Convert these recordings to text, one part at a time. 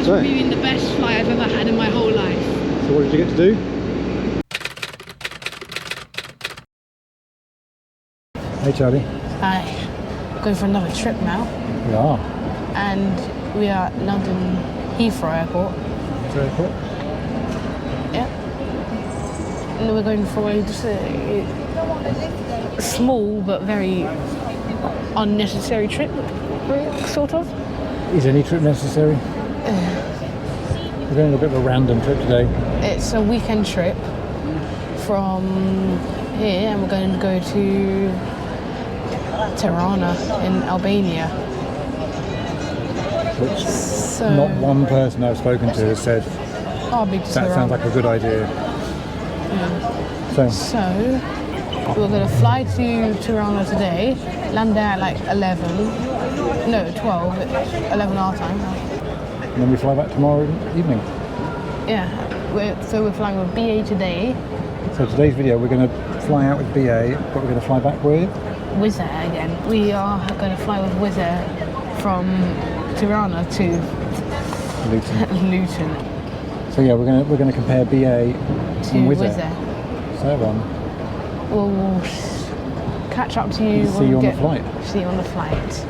That's probably been the best flight I've ever had in my whole life. So what did you get to do? Hey Charlie. Hi. Going for another trip now. We are. And we are at London Heathrow Airport. Heathrow Airport? Yeah. And we're going for just a small but very unnecessary trip, sort of. Is any trip necessary? We're going on a bit of a random trip today. It's a weekend trip from here, and we're going to go to Tirana in Albania. Which So, not one person I've spoken to has said I'll be to that Tirana. sounds like a good idea. Yeah. So We're going to fly to Tirana today, land there at like 11 our time. and then we fly back tomorrow evening. Yeah, so we're flying with BA today. So today's video we're going to fly out with BA, but we're going to fly back with Wizz Air again. We are going to fly with Wizz Air from Tirana to Luton. Luton. So yeah, we're going to compare BA To and Wizz Wizz Air. Air. So We'll catch up to you. See you on the flight. See you on the flight.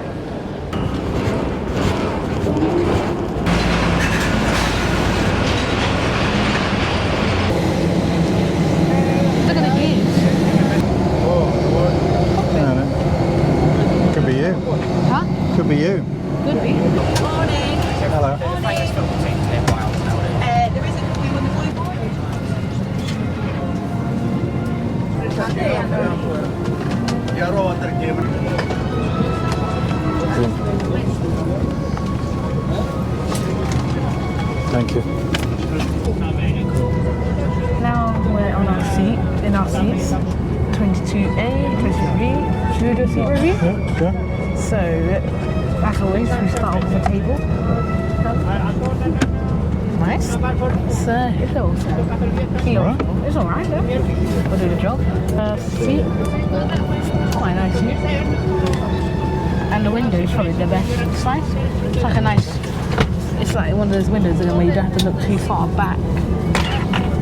Look at the views. could be you. Huh? Could be you. Could be. Morning. Hello. There isn't you on the blue board. Thank you. Now we're on our seat, in our seats. 22A, 23. Should we do a seat review? Yeah, sure. So, as always, we start off with a table. Nice. So, it's alright, yeah. We'll do the job. Seat. Quite a nice seat. And the window is probably the best. It's nice. It's like a nice, it's like one of those windows where you don't have to look too far back.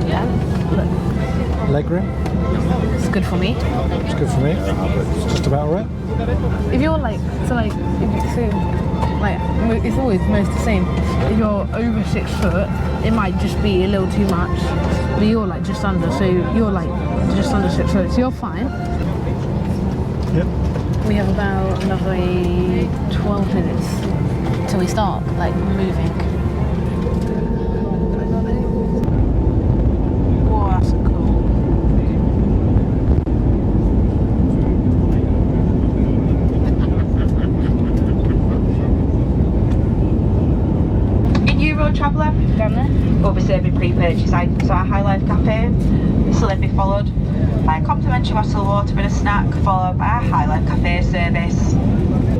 Yeah, look. Legroom. It's good for me. It's good for me. It's just about right. If you're like, it's always most the same. If you're over 6 foot, it might just be a little too much. But you're like just under, so you're like just under 6 foot, so you're fine. Yep. We have about another 12 minutes till we start like moving. Whoa, that's cool. In Euro Traveller, Down there? we'll be serving pre-purchase items at our High Life Cafe. This will then be followed by a complimentary bottle of water and a snack, followed by our High Life Cafe service.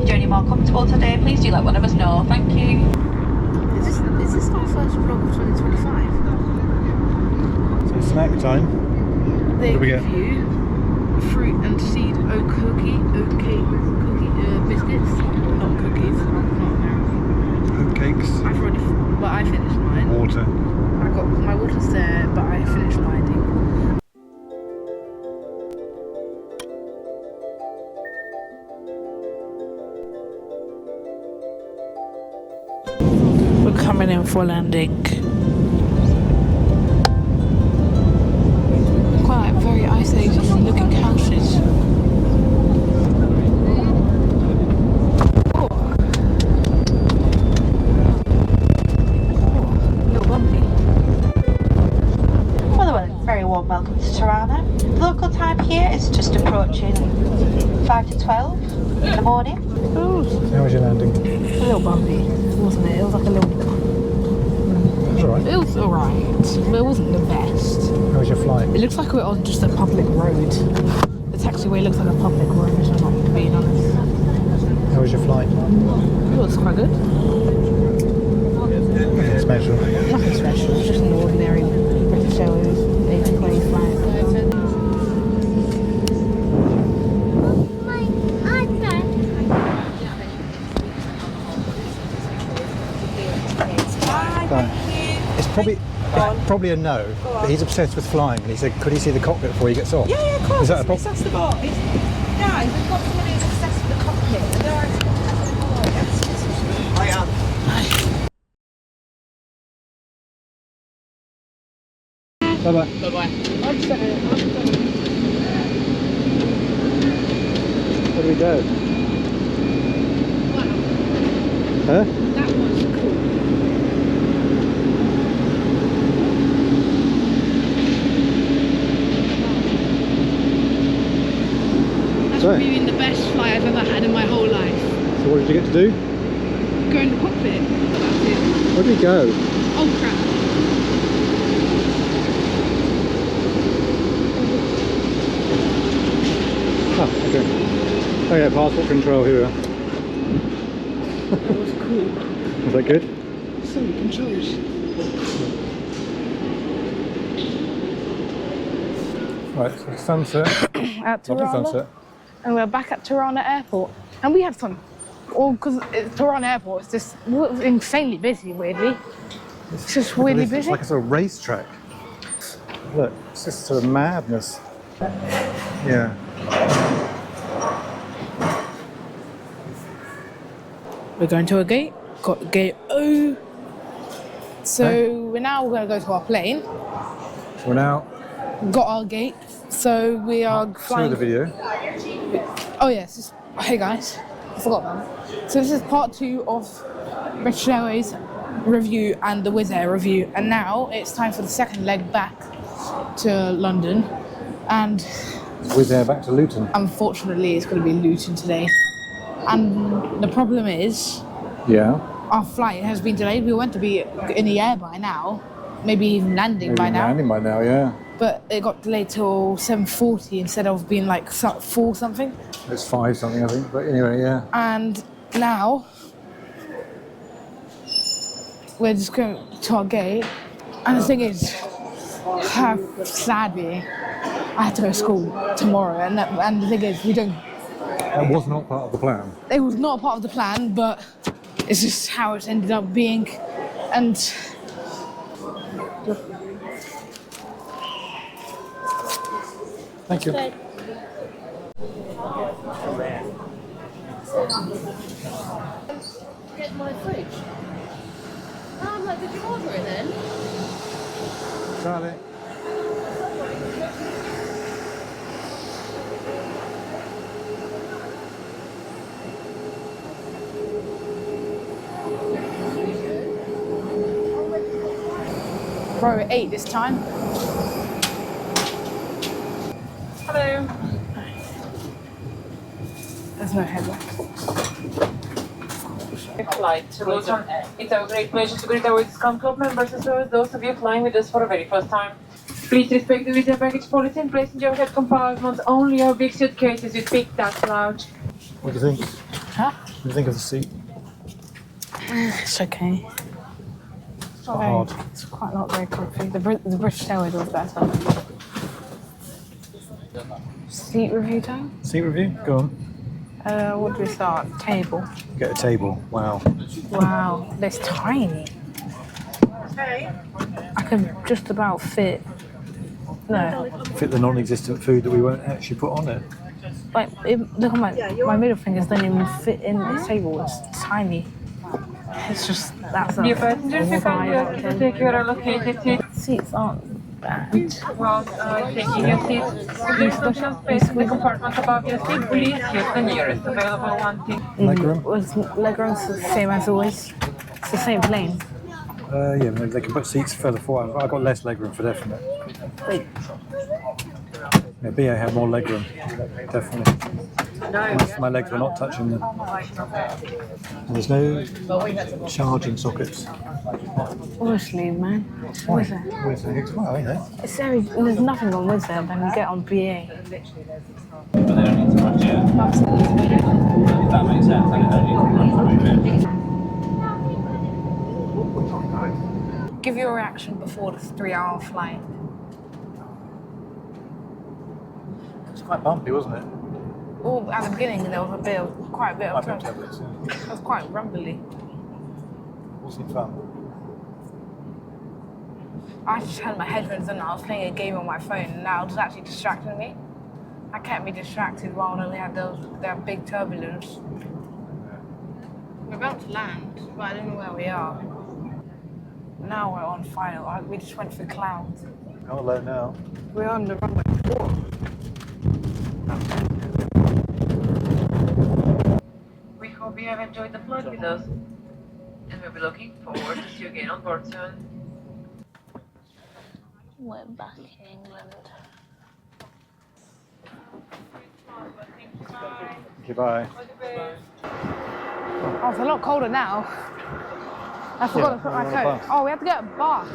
If you're any more comfortable today, please do let one of us know. Thank you. Is this our first vlog of 2025? So snack time. They What do we get? give you fruit and seed oat cookie biscuits. Not cookies. Not Oat cakes. I've already, but I finished mine. Water. I got my water's there, but I finished mine. We're coming in for landing. Quite very isolated looking houses. Very warm welcome to Tirana. The local time here is just approaching 5 to 12 in the morning. How was your landing? A little bumpy, wasn't it? It was like a little... It was alright. It was alright, but it wasn't the best. How was your flight? It looks like we're on just a public road. The taxiway looks like a public road, if I'm not being honest. How was your flight? It was quite good. Nothing special. Nothing special, it was just an ordinary British Airways 80 flight. Hi, It's probably a no, but he's obsessed with flying, and he said, could he see the cockpit before he gets off? Yeah, of course. Is that a problem? That's the bar. Guys, we've got someone who's obsessed with the cockpit. And they're I am. Bye-bye. Bye-bye. Where do we go? Wow. Huh? That was cool. That's So, probably been the best flight I've ever had in my whole life. so what did you get to do? Go in the cockpit. That's it. Where did we go? Oh crap. Oh, okay. Oh yeah, passport control here. That was cool. Was that good? So many controls. Right, so sunset. At Lovely Tirana. sunset. And we're back at Tirana Airport. And we had fun. All because Tirana Airport is just insanely busy, weirdly. It's just weirdly It's busy. like a sort of racetrack. Look, it's just sort of madness. Yeah. We're going to a gate. Got gate O. So we're going to go to our plane. So we're now Got our gate. So we are through flying. the video. Oh yes. Hey guys, I forgot that. So this is part 2 of British Airways review and the Wizz Air review. And now it's time for the second leg back to London. And Wizz Air back to Luton. unfortunately, it's going to be Luton today. And the problem is, Yeah. our flight has been delayed. We were meant to be in the air by now, maybe even landing Maybe by now. landing by now, yeah. But it got delayed till 7:40 instead of being like 4 something. It's 5 something, I think. But anyway, yeah. And now we're just going to our gate. And the thing is, sadly, I have to go to school tomorrow. And the thing is, That was not part of the plan. it was not part of the plan, but it's just how it ended up being. And Thank you. Get my fridge. And I'm like, did you order it then? Charlie. row 8 this time. Hello. There's no headlight. Flight to Luton. It's our great pleasure to greet our discount club members as well as those of you flying with us for the very first time. Please respect the Wizz Air baggage policy and place in your head compartments only your big suitcases with big dust lounge. What do you think? Huh? What do you think of the seat? It's okay. It's not hard. It's quite not very comfy. The British Airways was better. Seat review time? Seat review? Go on. What do we start? Table. Get a table. Wow. Wow, that's tiny. I can just about fit. No, Fit the non-existent food that we won't actually put on it. like look at my middle fingers don't even fit in this table. It's tiny. It's just that's Dear a passengers, we kindly to take your allocated seat seats aren't bad. while taking your seat. Leave special space in the compartment above your seat. Please use the nearest available one. Legroom? Legroom's the same as always. It's the same plane. Yeah, they can put seats further forward. I've got less legroom for definite. Wait, Yeah, BA had more legroom, definitely. My legs were not touching them. And there's no charging sockets. honestly, man. Wizz Air. Wizz Air. Well, you know. It's very, there's nothing on Wizz Air than you get on BA. But they don't need to rush it. If that makes sense, then they don't need to run through it. Give your reaction before the 3-hour flight. It was quite bumpy, wasn't it? Oh, at the beginning there was quite a bit of Quite turn. tablets, yeah. It was quite rumbly. Wasn't fun. I just had my headphones on and I was playing a game on my phone and that was actually distracting me. I kept me distracted while we had that big turbulence. We're about to land, but I don't know where we are. Now we're on final. We just went for clouds. How low now? We're on the runway 4. We hope you have enjoyed the flight with us, and we'll be looking forward to see you again on board soon. We're back in England. Goodbye. Oh, it's a lot colder now. I forgot to put my coat. Oh, we have to get a bus.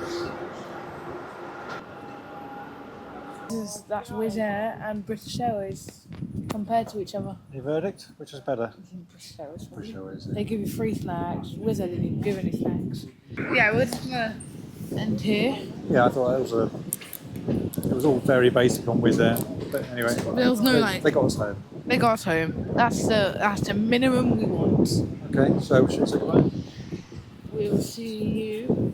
That's Wizz Air and British Airways compared to each other. Your verdict? Which is better? British Airways. British Airways. They give you free snacks. Wizz Air didn't even give any snacks. Yeah, we're just gonna end here. Yeah, I thought it was all very basic on Wizz Air. But anyway, There was no they got us home. They got us home. That's the minimum we want. Okay, so should we say goodbye? We will see you